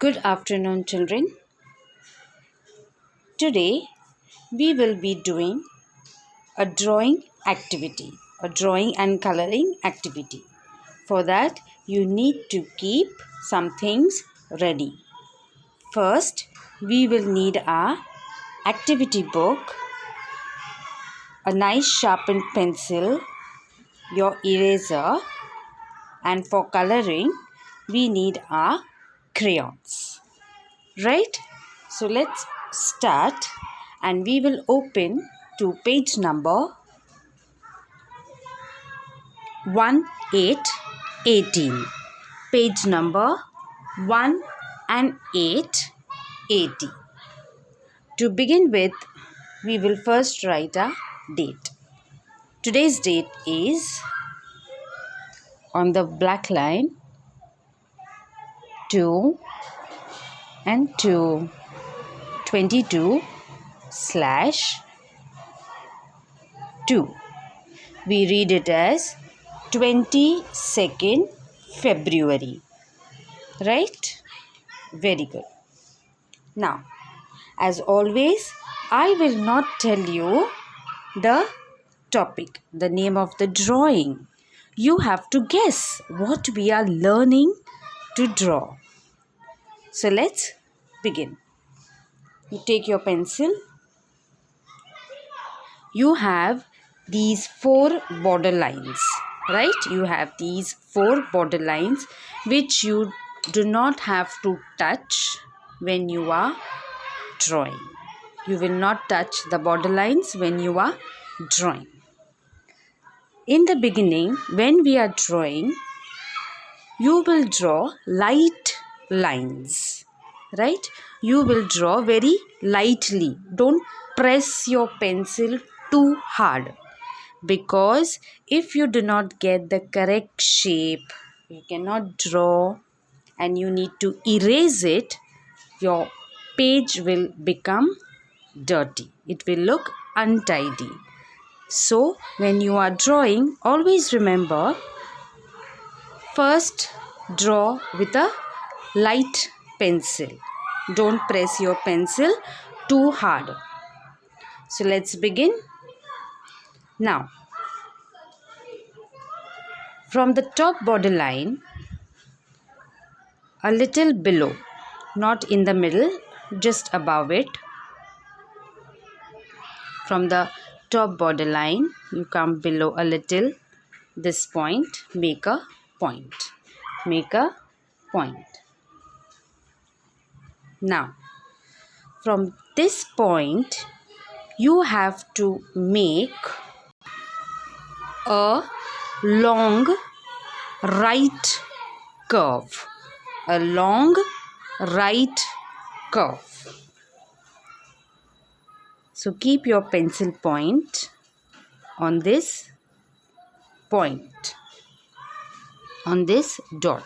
Good afternoon, children. Today we will be doing a drawing activity, a drawing and coloring activity. For that, you need to keep some things ready. First, we will need our activity book, a nice sharpened pencil, your eraser, and for coloring, we need our crayons. Right? So let's start, and we will open to page number 1818. Page number 1 and 880. To begin with, we will first write a date. Today's date is on the black line 2 and 2 22/2. We read it as 22nd February. Right? Very good. Now, as always, I will not tell you the topic, the name of the drawing. You have to guess what we are learning to draw. So let's begin. You take your pencil. You have these 4 border lines, right? You have these 4 border lines which you do not have to touch when you are drawing. You will not touch the border lines when you are drawing. In the beginning, when we are drawing, you will draw light lines, right? You will draw very lightly. Don't press your pencil too hard, because if you do not get the correct shape, you cannot draw and you need to erase it, your page will become dirty. It will look untidy. So when you are drawing, always remember, first draw with a light pencil. Don't press your pencil too hard. So let's begin. Now, from the top border line, a little below, not in the middle, just above it. From the top border line, you come below a little, this point, make a point. Make a point. Now, from this point, you have to make a long right curve. A long right curve. So keep your pencil point on this point, on this dot.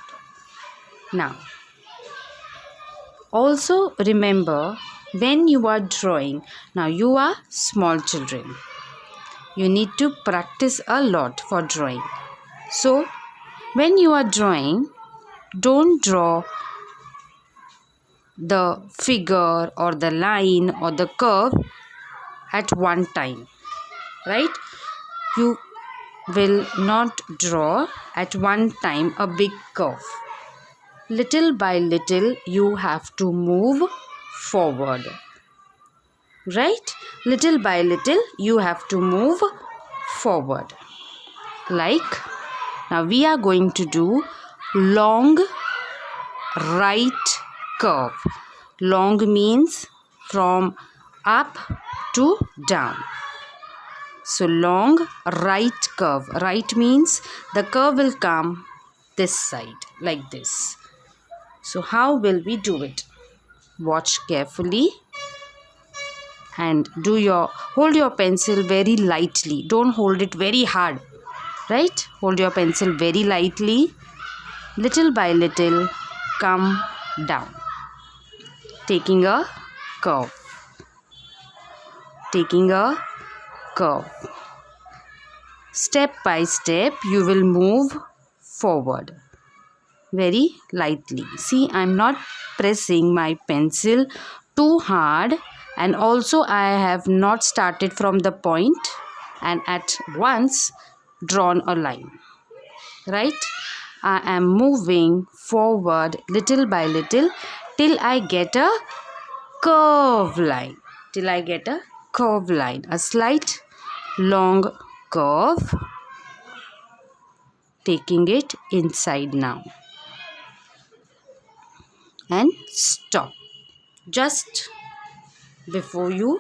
Now, also remember, when you are drawing, now you are small children, you need to practice a lot for drawing. So when you are drawing, don't draw the figure or the line or the curve at one time, right? You will not draw at one time a big curve. Little by little, you have to move forward, right? Little by little, you have to move forward. Like, now we are going to do long right curve. Long means from up to down. So long right curve. Right means the curve will come this side, like this. So how will we do it? Watch carefully and hold your pencil very lightly. Don't hold it very hard, right? Hold your pencil very lightly. Little by little, come down, taking a curve. Taking a curve. Step by step, you will move forward. very lightly. See, I'm not pressing my pencil too hard, and also I have not started from the point and at once drawn a line, right? I am moving forward little by little till I get a curve line. Till I get a curve line, a slight long curve, taking it inside now. And stop. Just before you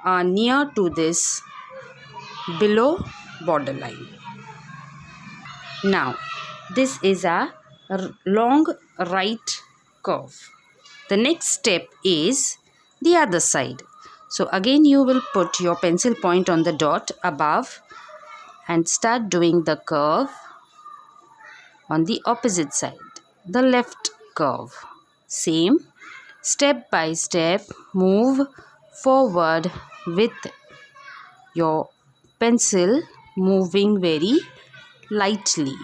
are near to this below borderline. Now, this is a long right curve. The next step is the other side. So again you will put your pencil point on the dot above and start doing the curve on the opposite side, the left curve. Same, step by step, move forward with your pencil moving very lightly.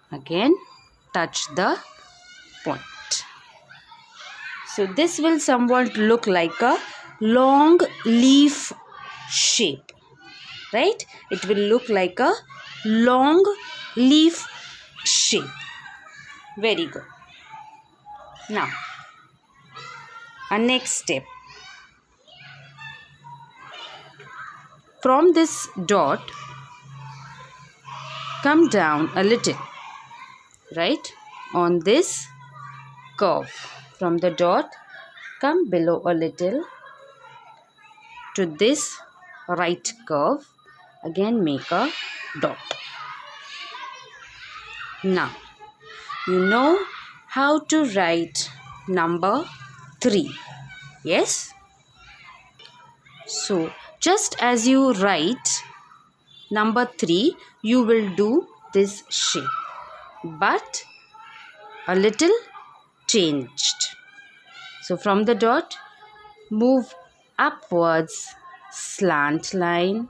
Again, touch the point. So this will somewhat look like a long leaf shape, right? It will look like a long leaf shape. Very good. Now, our next step. From this dot, come down a little, right? On this curve. From the dot, come below a little to this right curve. Again, make a dot. Now, you know how to write number 3. Yes? So, just as you write number 3, you will do this shape, but a little changed. So, from the dot, move upwards, slant line.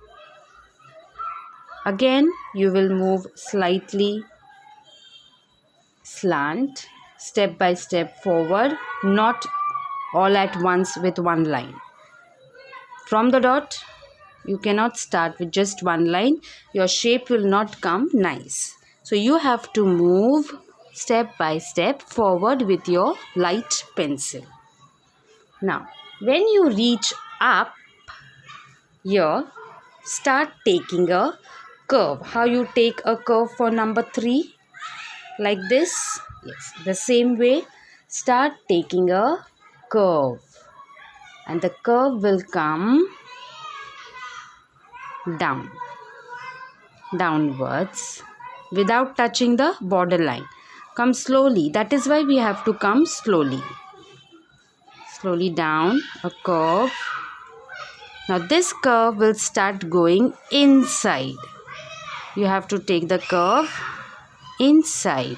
Again, you will move slightly slant, step by step forward, not all at once with one line. From the dot, you cannot start with just one line. Your shape will not come nice. So you have to move step by step forward with your light pencil. Now, when you reach up here, start taking a curve. How you take a curve for number 3? Like this. Yes, the same way, start taking a curve, and the curve will come downwards without touching the borderline. Come slowly. That is why we have to come slowly down a curve. Now this curve will start going inside. You have to take the curve inside.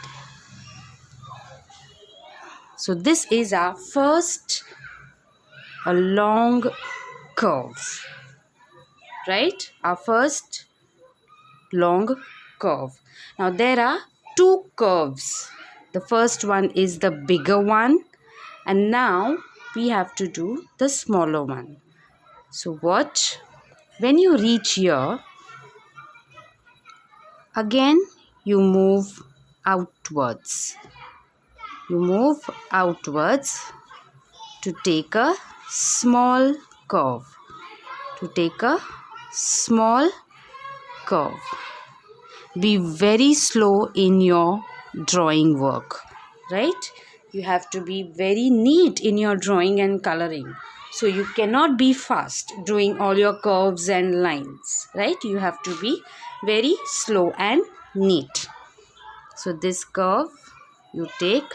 So this is our first a long curve, right? Our first long curve. Now there are 2 curves. The first one is the bigger one, and now we have to do the smaller one. So watch. When you reach here, again you move outwards. You move outwards to take a small curve. Be very slow in your drawing work, right? You have to be very neat in your drawing and coloring. So you cannot be fast doing all your curves and lines, right? You have to be very slow and neat. So this curve you take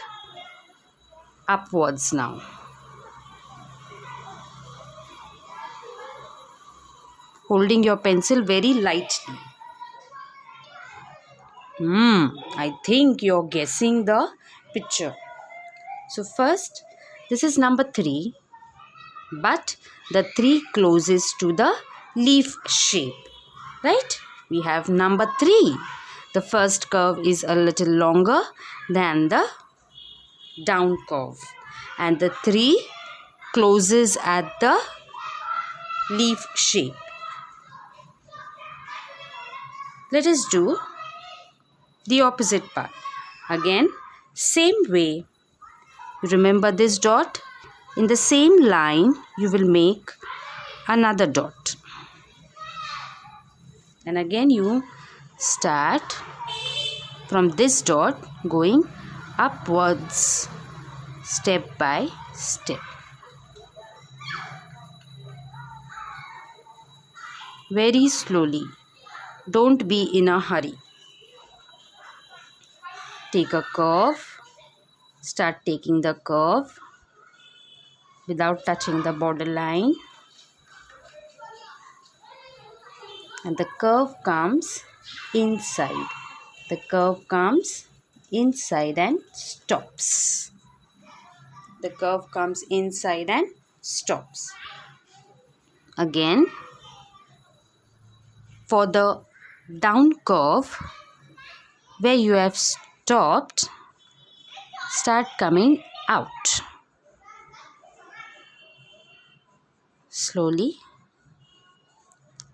upwards now. Holding your pencil very lightly. I think you're guessing the picture. So first, this is number 3. but the 3 closest to the leaf shape, right? We have number 3. The first curve is a little longer than the down curve, and the 3 closes at the leaf shape. Let us do the opposite part. Again, same way. Remember this dot? In the same line, you will make another dot. And again, you start from this dot going upwards step by step. Very slowly. Don't be in a hurry. Take a curve. Start taking the curve without touching the borderline. And the curve comes inside. The curve comes inside and stops. The curve comes inside and stops. Again, for the down curve, where you have stopped, start coming out. Slowly,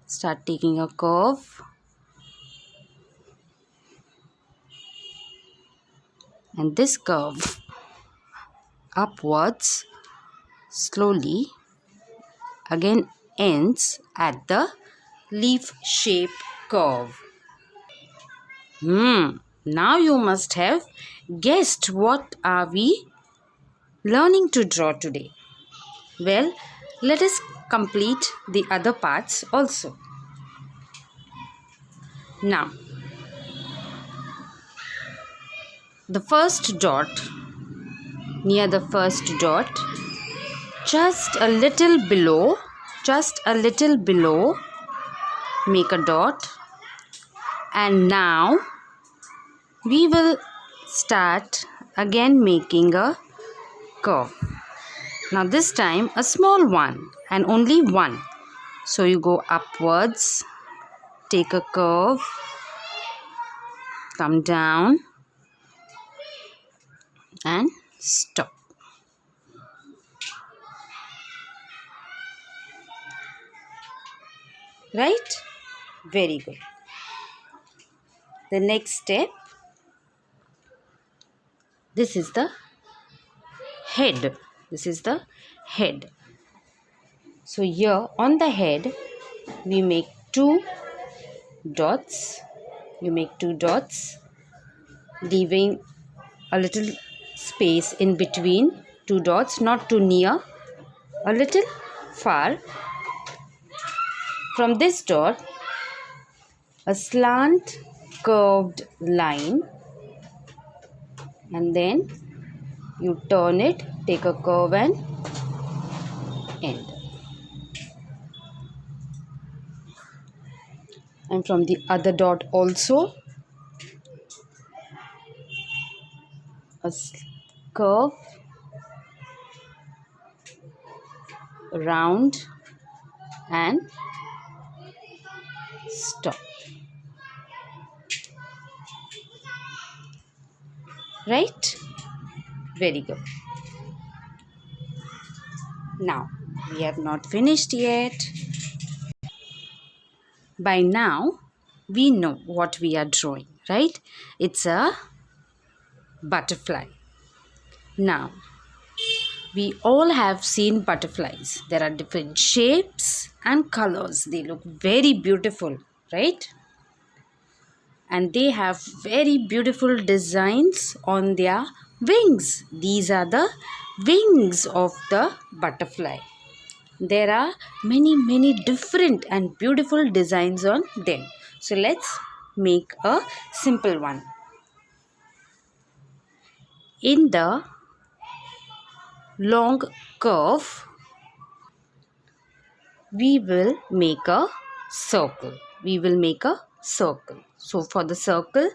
start taking a curve. And this curve upwards slowly again ends at the leaf shape curve. Now you must have guessed what are we learning to draw today. Well, let us complete the other parts also. Now, the first dot, near the first dot, just a little below, make a dot. And now we will start again making a curve. Now this time a small one and only one. So you go upwards, take a curve, come down and stop. Right? Very good. The next step, this is the head. This is the head. So here on the head, we make 2 dots. You make 2 dots, leaving a little space in between 2 dots, not too near, a little far. From this dot, a slant curved line, and then you turn it, take a curve and end. And from the other dot also, a curve, round and stop. Right? Very good. Now, we have not finished yet. By now, we know what we are drawing, right? It's a butterfly. Now, we all have seen butterflies. There are different shapes and colors. They look very beautiful, right? And they have very beautiful designs on their wings. These are the wings of the butterfly. There are many different and beautiful designs on them. So let's make a simple one. In the long curve, we will make a circle. So for the circle,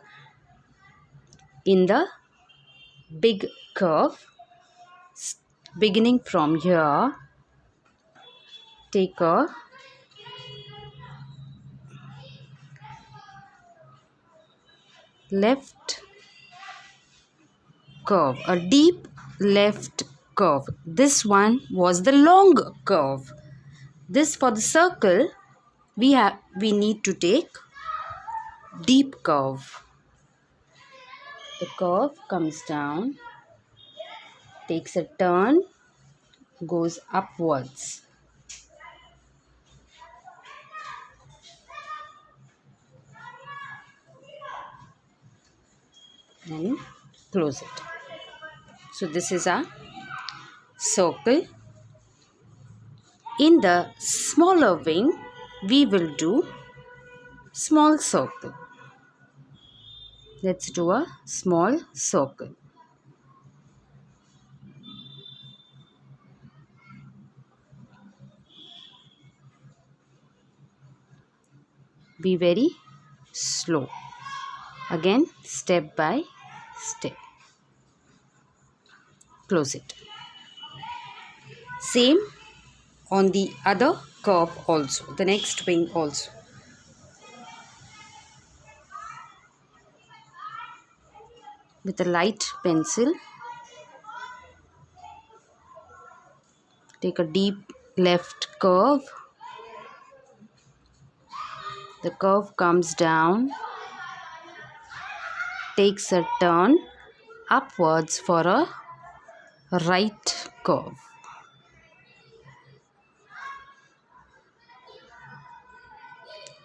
in the big curve, beginning from here, take a left curve, a deep left curve. This one was the long curve. This, for the circle, we need to take deep curve. The curve comes down, takes a turn, goes upwards. And close it. So this is a circle. In the smaller wing, we will do small circle. Let's do a small circle. Be very slow. Again, step by step. Close it. Same on the other curve also, the next wing also. With a light pencil, take a deep left curve. The curve comes down, takes a turn upwards for a right curve.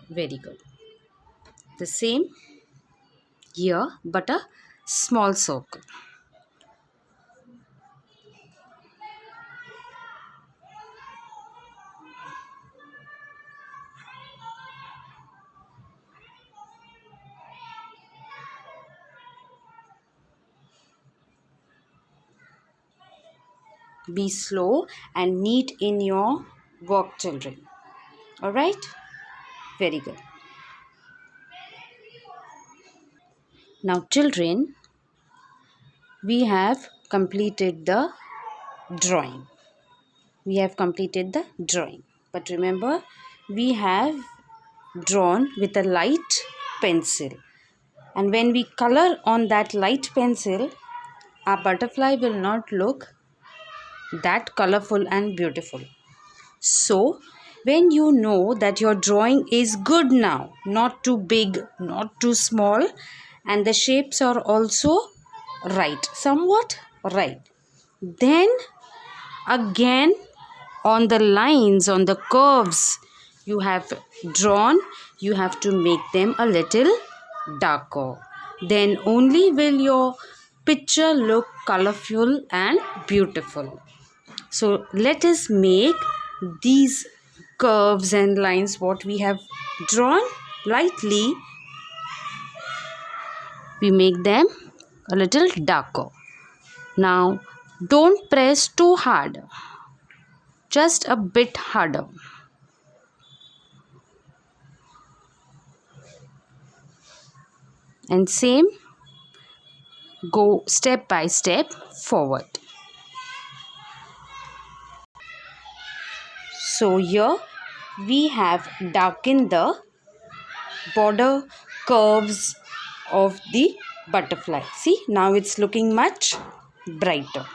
Very good. The same here, but a small circle. Be slow and neat in your work, children. All right? Very good. Now, children, we have completed the drawing. But remember, we have drawn with a light pencil. And when we color on that light pencil, our butterfly will not look that colorful and beautiful. So, when you know that your drawing is good now, not too big, not too small, and the shapes are also right, somewhat right, then again on the lines, on the curves you have drawn, you have to make them a little darker. Then only will your picture look colorful and beautiful. So let us make these curves and lines what we have drawn lightly. We make them a little darker. Now don't press too hard, just a bit harder. And same, go step by step forward. So here we have darkened the border curves of the butterfly. See, now it's looking much brighter.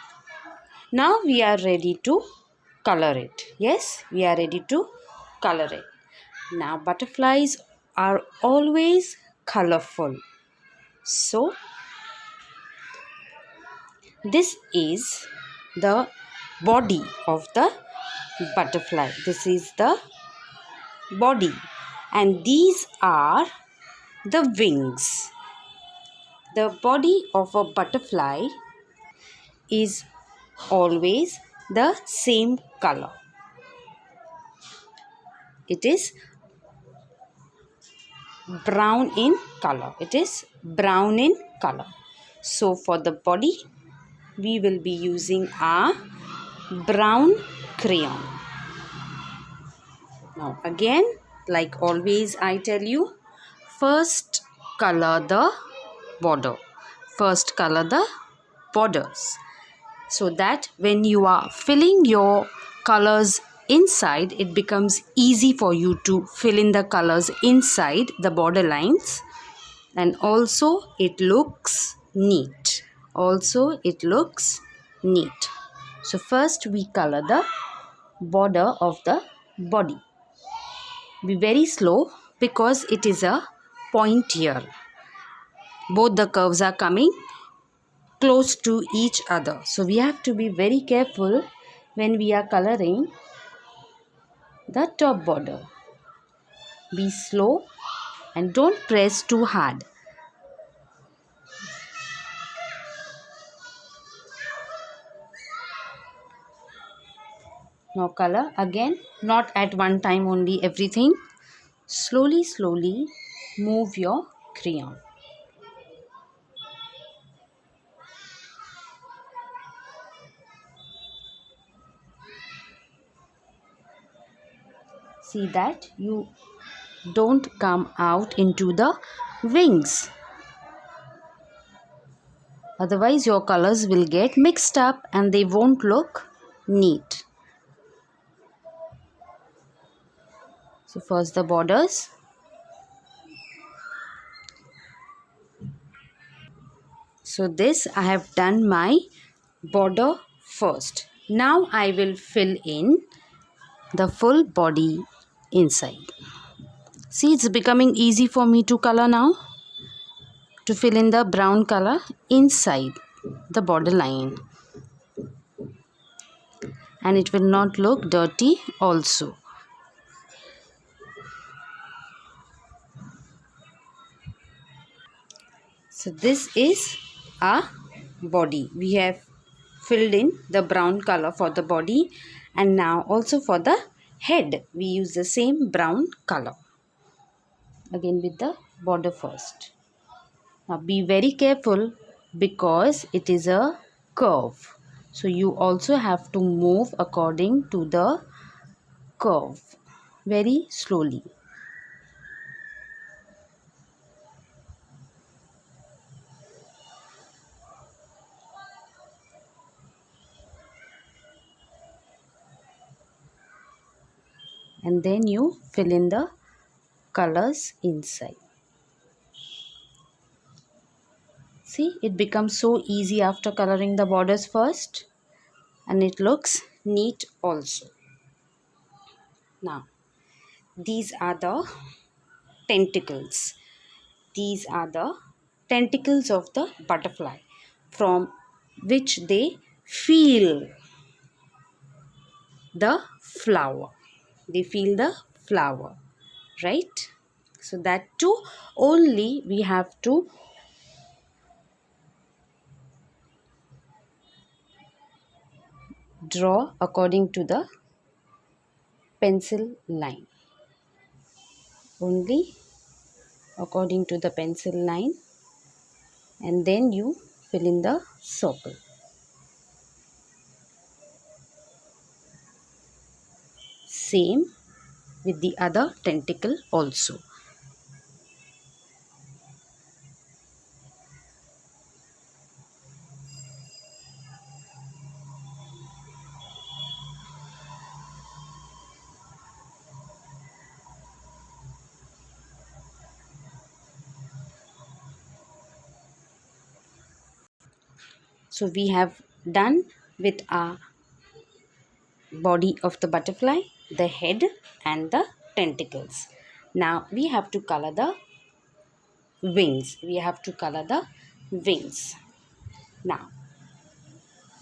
Now we are ready to color it. Yes, we are ready to color it. Now butterflies are always colorful. So this is the body of the butterfly. This is the body, and these are the wings. The body of a butterfly is always the same color. It is brown in color. So for the body, we will be using a brown crayon. Now again, like always I tell you, first color the border. First color the borders, so that when you are filling your colors inside, it becomes easy for you to fill in the colors inside the border lines, and also it looks neat. So first we color the border of the body. Be very slow because it is a point here. Both the curves are coming close to each other. So we have to be very careful when we are coloring the top border. Be slow and don't press too hard. Now color again, not at one time only everything. Slowly move your crayon. See that you don't come out into the wings. Otherwise your colors will get mixed up and they won't look neat. So first the borders. So this I have done my border first. Now I will fill in the full body inside. See, it's becoming easy for me to color now. To fill in the brown color inside the border line. And it will not look dirty also. So this is a body. We have filled in the brown color for the body, and now also for the head we use the same brown color. Again with the border first. Now be very careful because it is a curve. So you also have to move according to the curve very slowly. And then you fill in the colors inside. See, it becomes so easy after coloring the borders first, and it looks neat also. Now, these are the tentacles. These are the tentacles of the butterfly from which they feel the flower. They feel the flower, right? So that too only we have to draw according to the pencil line. Only according to the pencil line, and then you fill in the circle. Same with the other tentacle also. So we have done with our body of the butterfly, the head and the tentacles. Now we have to color the wings. Now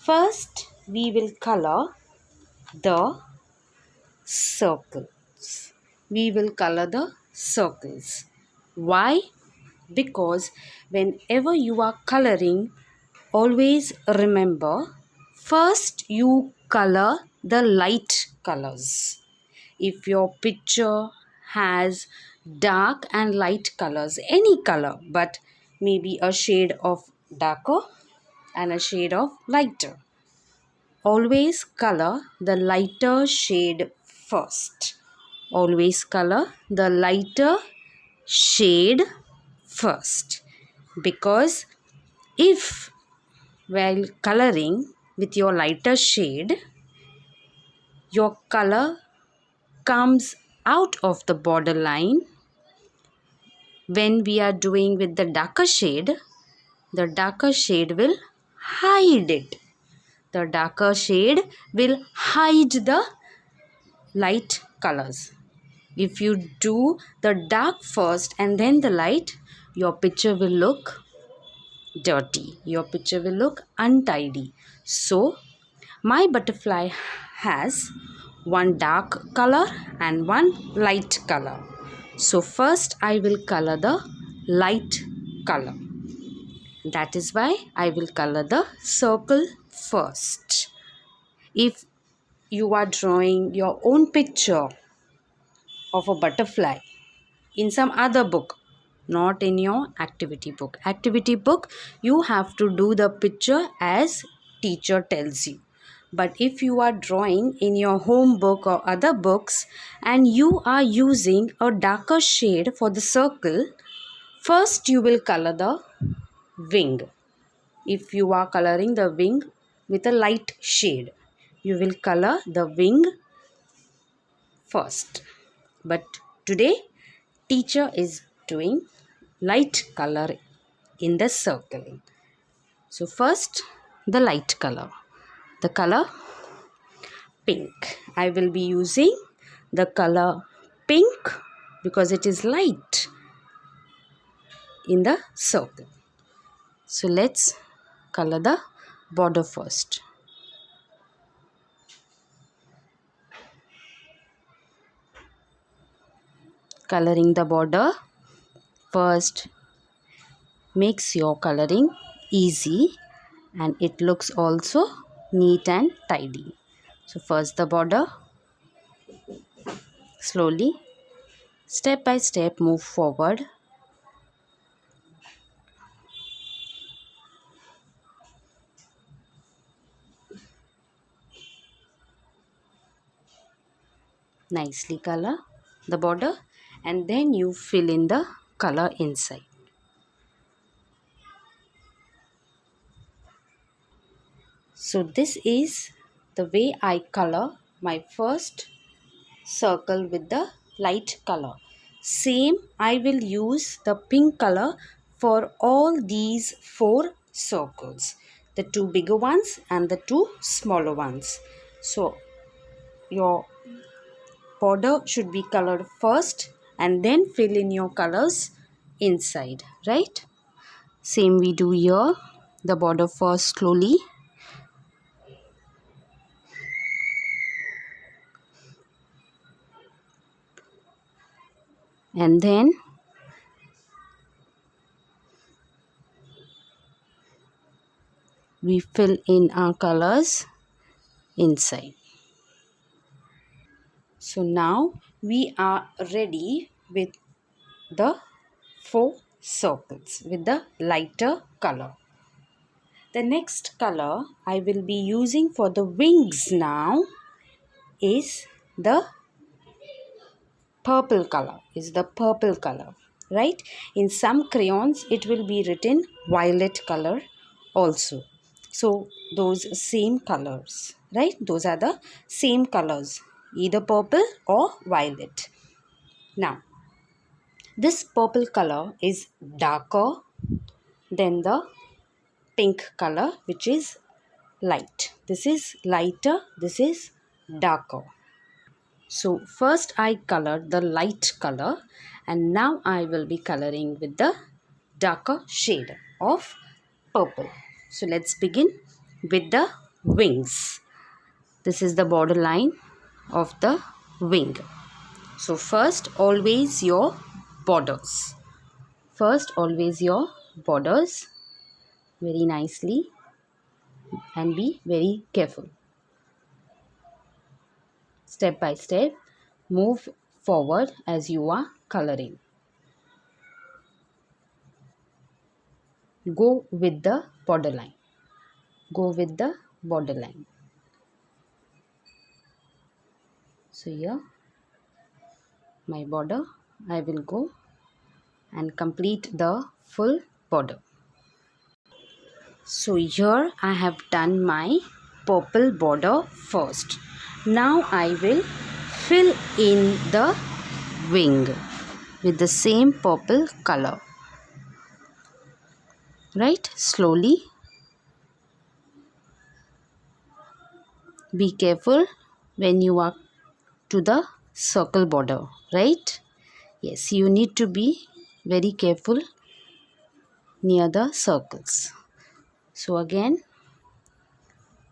first we will color the circles. Why? Because whenever you are coloring, always remember, first you color the light colors. If your picture has dark and light colors, any color, but maybe a shade of darker and a shade of lighter, always color the lighter shade first. Because if while coloring with your lighter shade your color comes out of the border line. When we are doing with the darker shade will hide it. The darker shade will hide the light colors. If you do the dark first and then the light, your picture will look dirty. Your picture will look untidy. So, my butterfly has one dark color and one light color. So, first I will color the light color. That is why I will color the circle first. If you are drawing your own picture of a butterfly in some other book, not in your activity book. Activity book, you have to do the picture as teacher tells you. But if you are drawing in your home book or other books and you are using a darker shade for the circle, first you will color the wing. If you are coloring the wing with a light shade, you will color the wing first. But today, teacher is doing light color in the circle. So first, the light color. The color pink. I will be using the color pink because it is light in the circle. So let's color the border first. Coloring the border first makes your coloring easy and it looks also neat and tidy. So first the border, slowly, step by step move forward. Nicely color the border and then you fill in the color inside. So this is the way I color my first circle with the light color. Same I will use the pink color for all these 4 circles. The 2 bigger ones and the 2 smaller ones. So your border should be colored first and then fill in your colors inside, right? Same we do here. The border first slowly. And then we fill in our colors inside. So now we are ready with the 4 circles with the lighter color. The next color I will be using for the wings now is the purple color. Right? In some crayons it will be written violet color also. So those same colors, right? Those are the same colors, either purple or violet. Now, this purple color is darker than the pink color, which is light. This is lighter, this is darker. So first I colored the light color and now I will be coloring with the darker shade of purple. So let's begin with the wings. This is the border line of the wing. So first always your borders. Very nicely and be very careful. Step by step, move forward as you are coloring. Go with the borderline. So here, my border, I will go and complete the full border. So here I have done my purple border first. Now I will fill in the wing with the same purple color. Right? Slowly. Be careful when you are to the circle border. Right? Yes, you need to be very careful near the circles. So again,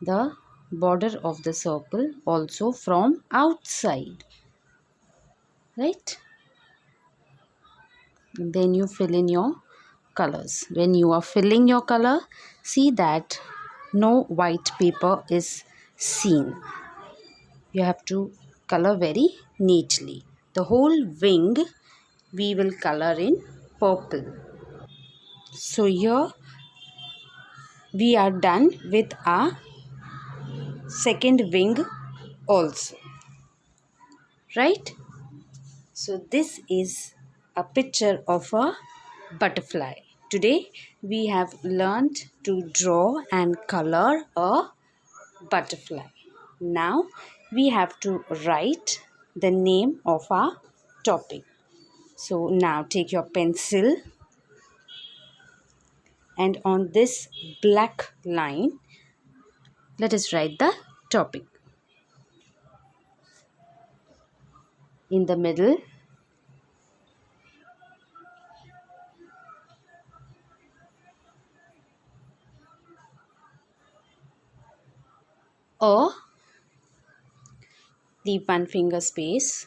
the border of the circle also from outside. Right? And then you fill in your colors. When you are filling your color, see that no white paper is seen. You have to color very neatly. The whole wing we will color in purple. So here we are done with our second wing also. Right? So this is a picture of a butterfly. Today we have learned to draw and color a butterfly. Now we have to write the name of our topic. So now take your pencil and on this black line, let us write the topic. In the middle, A, leave one finger space.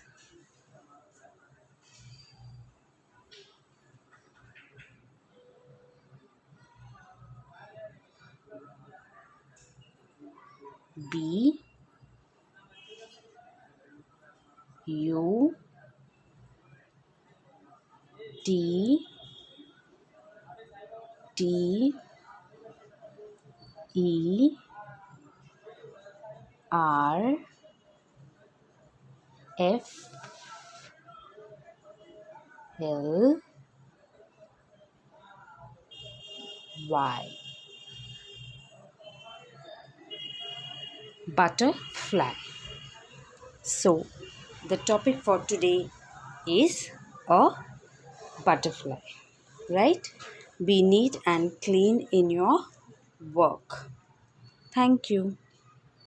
B, U, T, T, E, R, F, L, Y. Butterfly. So the topic for today is a butterfly. Right? Be neat and clean in your work. Thank you.